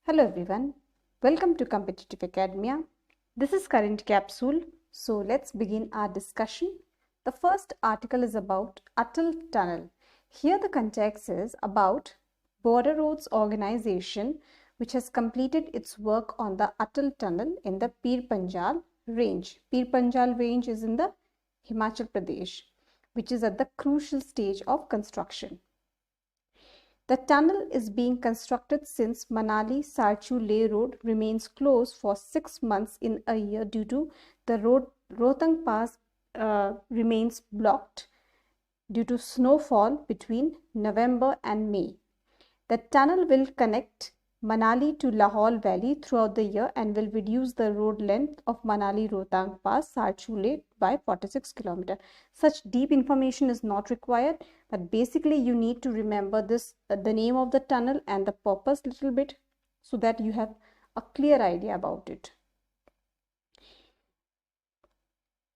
Hello everyone, welcome to Competitive Academia. This is current capsule, so let's begin our discussion. The first article is about Shuttle Tunnel. Here the context is about Border Roads Organization, which has completed its work on the Shuttle Tunnel in the Pir Panjal range. Pir Panjal range is in the Himachal Pradesh, which is at the crucial stage of construction. The tunnel is being constructed since Manali-Sarchu-Leh road remains closed for 6 months in a year due to the Rohtang Pass remains blocked due to snowfall between November and May. The tunnel will connect Manali to Lahaul Valley throughout the year and will reduce the road length of Manali-Rohtang Pass, Sarchu-Leh by 46 km. Such deep information is not required, but basically you need to remember this, the name of the tunnel and the purpose little bit so that you have a clear idea about it.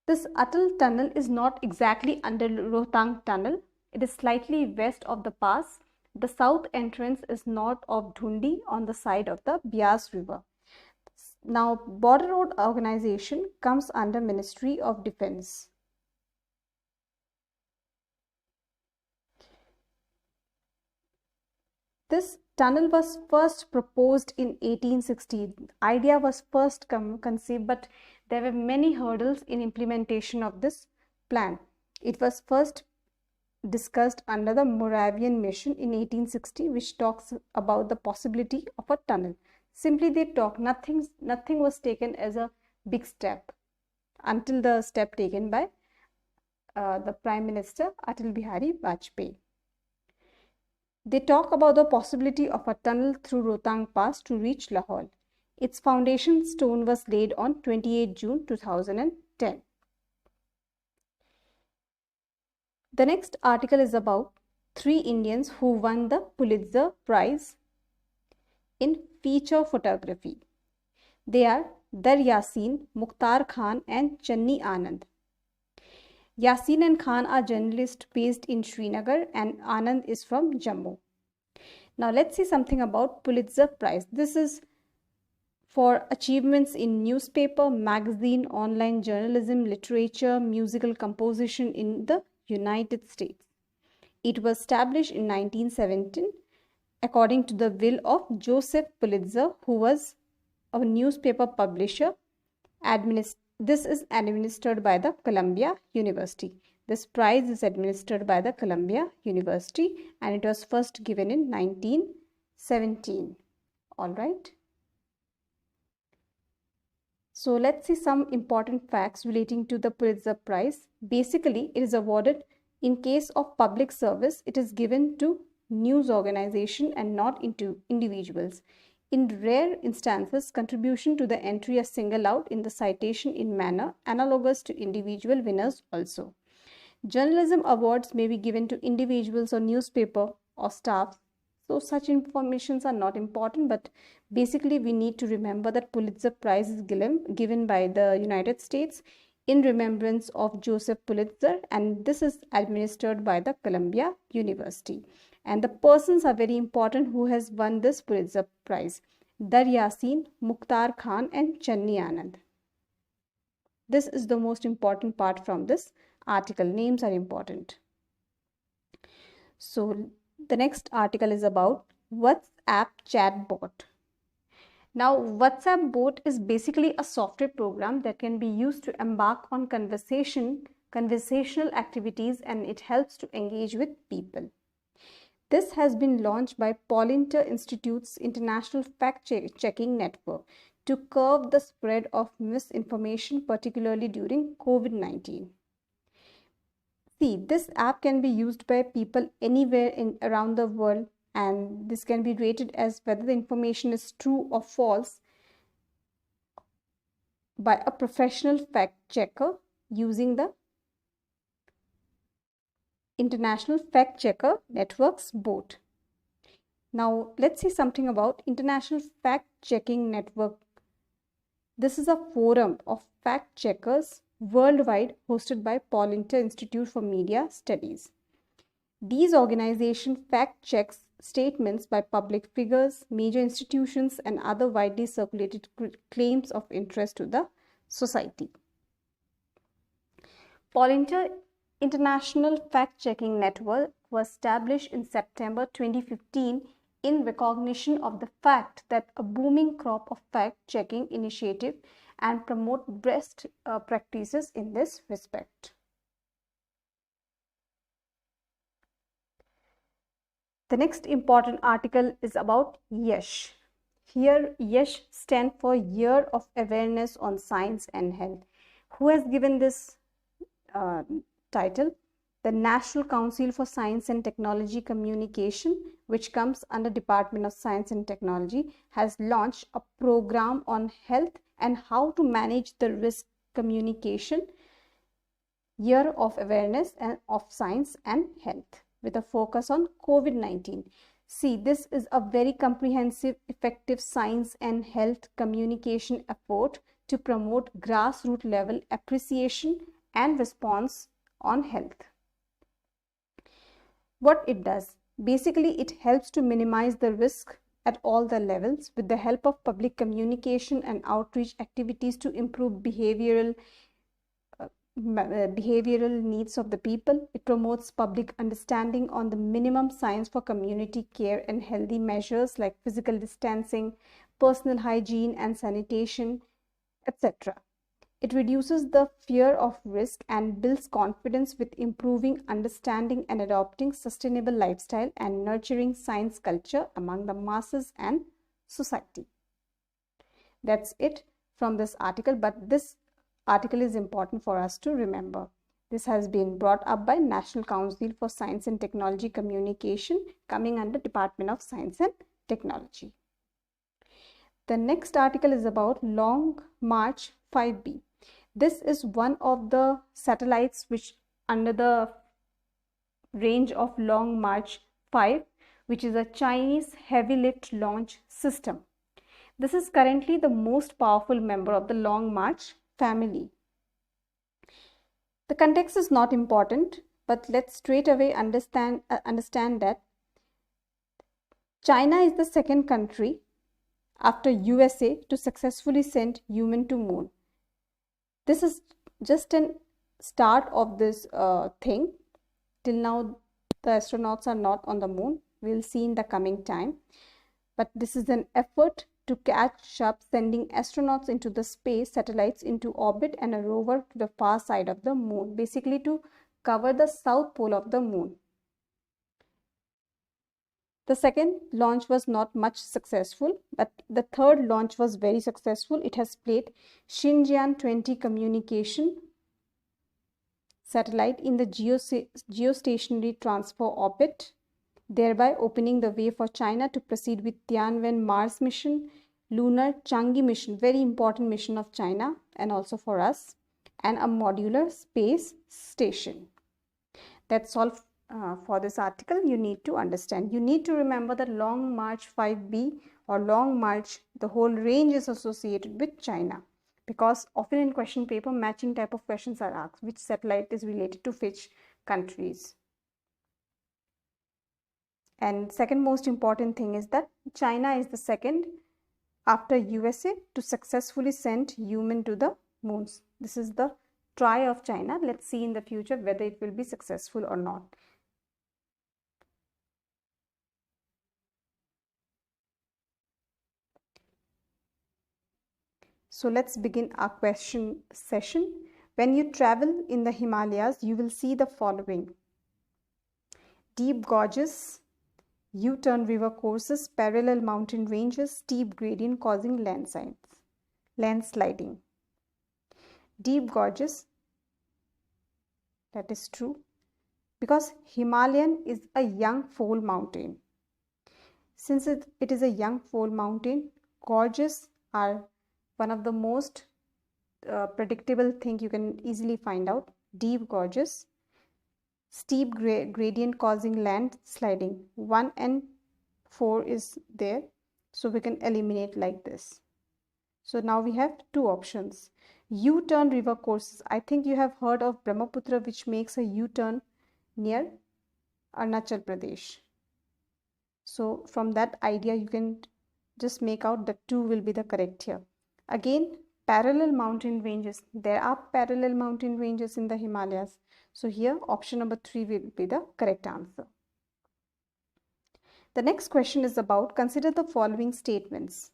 This Shuttle Tunnel is not exactly under Rohtang Tunnel. It is slightly west of the pass. The south entrance is north of Dhundi on the side of the Bias River. Now, Border Road Organization comes under Ministry of Defense. This tunnel was first proposed in 1860. The idea was first conceived, but there were many hurdles in implementation of this plan. It was first discussed under the Moravian Mission in 1860, which talks about the possibility of a tunnel. Simply they talk, nothing was taken as a big step until the step taken by the Prime Minister Atal Bihari Vajpayee. They talk about the possibility of a tunnel through Rohtang Pass to reach Lahaul. Its foundation stone was laid on 28 June 2010. The next article is about 3 Indians who won the Pulitzer Prize in feature photography. They are Dar Yasin, Mukhtar Khan and Channi Anand. Yasin and Khan are journalists based in Srinagar and Anand is from Jammu. Now let's see something about Pulitzer Prize. This is for achievements in newspaper, magazine, online journalism, literature, musical composition in the United States. It was established in 1917 according to the will of Joseph Pulitzer, who was a newspaper publisher. This is administered by the Columbia University. This prize is administered by the Columbia University and it was first given in 1917. All right. So let's see some important facts relating to the Pulitzer Prize. Basically, it is awarded in case of public service. It is given to news organization and not into individuals. In rare instances, contribution to the entry are singled out in the citation in manner analogous to individual winners also. Journalism awards may be given to individuals or newspaper or staff. So such informations are not important, but basically we need to remember that Pulitzer Prize is given by the United States in remembrance of Joseph Pulitzer, and this is administered by the Columbia University. And the persons are very important who has won this Pulitzer Prize: Dar Yasin, Mukhtar Khan and Channi Anand. This is the most important part from this article. Names are important. So the next article is about WhatsApp chatbot. Now, WhatsApp bot is basically a software program that can be used to embark on conversational activities, and it helps to engage with people. This has been launched by Paulinter Institute's International Fact-Checking Network to curb the spread of misinformation, particularly during COVID-19. See, this app can be used by people anywhere around the world, and this can be rated as whether the information is true or false by a professional fact checker using the International Fact Checker Network's bot. Now, let's see something about International Fact Checking Network. This is a forum of fact checkers worldwide hosted by Paulinter Institute for Media Studies. These organizations fact checks statements by public figures, major institutions, and other widely circulated claims of interest to the society. Poynter International Fact-Checking Network was established in September 2015 in recognition of the fact that a booming crop of fact-checking initiative and promote best practices in this respect. The next important article is about YESH. Here, YESH stands for Year of Awareness on Science and Health. Who has given this title? The National Council for Science and Technology Communication, which comes under Department of Science and Technology, has launched a program on health and how to manage the risk communication, Year of Awareness and of Science and Health, with a focus on COVID-19. See, this is a very comprehensive, effective science and health communication effort to promote grassroots level appreciation and response on health. What it does? Basically, it helps to minimize the risk at all the levels with the help of public communication and outreach activities to improve behavioral needs of the people. It promotes public understanding on the minimum science for community care and healthy measures like physical distancing, personal hygiene and sanitation, etc. It reduces the fear of risk and builds confidence with improving understanding and adopting sustainable lifestyle and nurturing science culture among the masses and society. That's it from this article, but this article is important for us to remember. This has been brought up by National Council for Science and Technology Communication, coming under Department of Science and Technology. The next article is about Long March 5B. This is one of the satellites which under the range of Long March 5, which is a Chinese heavy lift launch system. This is currently the most powerful member of the Long March family. The context is not important, but let's straight away understand that China is the second country after USA to successfully send human to moon. This is just an start of this thing. Till now, the astronauts are not on the moon. We'll see in the coming time. But this is an effort to catch up sending astronauts into the space, satellites into orbit and a rover to the far side of the moon, basically to cover the south pole of the moon. The second launch was not much successful, but the third launch was very successful. It has placed Xinjiang 20 communication satellite in the geostationary transfer orbit, thereby opening the way for China to proceed with Tianwen Mars mission, lunar Chang'e mission, very important mission of China and also for us, and a modular space station. That's all for this article. You need to understand. You need to remember that Long March 5B or Long March, the whole range is associated with China, because often in question paper matching type of questions are asked. Which satellite is related to which countries? And second most important thing is that China is the second after USA to successfully send human to the moons. This is the try of China. Let's see in the future whether it will be successful or not. So let's begin our question session. When you travel in the Himalayas, you will see the following: deep gorges, U-turn river courses, parallel mountain ranges, steep gradient causing landsliding. Deep gorges, that is true, because Himalayan is a young fold mountain. Since it is a young fold mountain, gorges are one of the most predictable thing you can easily find out. Deep gorges, steep gradient causing landsliding. 1 and 4 is there, so we can eliminate like this. So now we have two options. U-turn river courses. I think you have heard of Brahmaputra, which makes a U-turn near Arunachal Pradesh. So from that idea, you can just make out that 2 will be the correct here. Again, parallel mountain ranges. There are parallel mountain ranges in the Himalayas. So here option number 3 will be the correct answer. The next question is about, consider the following statements.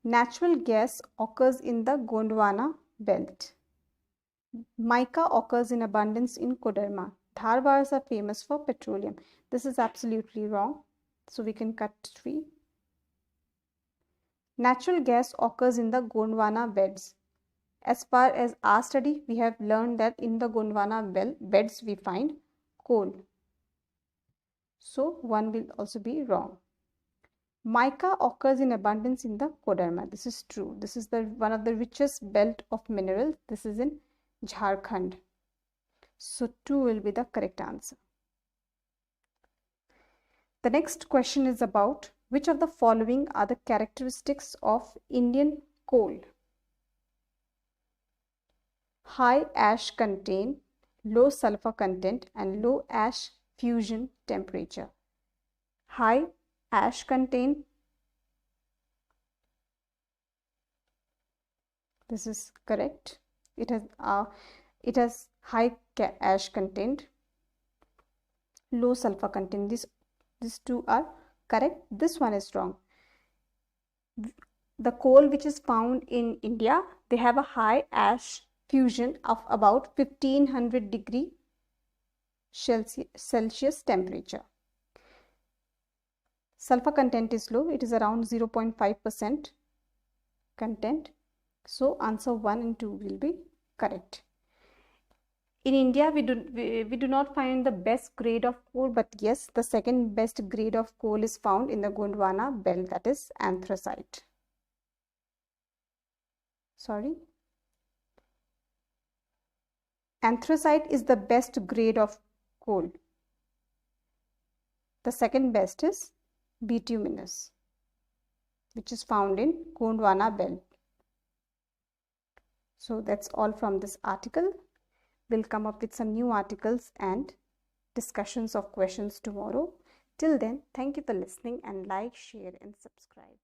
Natural gas occurs in the Gondwana belt. Mica occurs in abundance in Koderma. Dharwars are famous for petroleum. This is absolutely wrong. So we can cut 3. Natural gas occurs in the Gondwana beds. As far as our study, we have learned that in the Gondwana beds we find coal. So 1 will also be wrong. Mica occurs in abundance in the Koderma. This is true. This is one of the richest belt of minerals. This is in Jharkhand. So 2 will be the correct answer. The next question is about, which of the following are the characteristics of Indian coal? High ash content, low sulfur content, and low ash fusion temperature. High ash content, this is correct. It has high ash content, low sulfur content. These 2 are correct. This one is wrong. The coal which is found in India, they have a high ash fusion of about 1500 degree Celsius temperature. Sulfur content is low. It is around 0.5% content. So answer 1 and 2 will be correct. In India, we do not find the best grade of coal, but yes, the second best grade of coal is found in the Gondwana belt, that is anthracite. Anthracite is the best grade of coal. The second best is bituminous, which is found in Gondwana belt. So that's all from this article. We'll come up with some new articles and discussions of questions tomorrow. Till then, thank you for listening, and like, share and subscribe.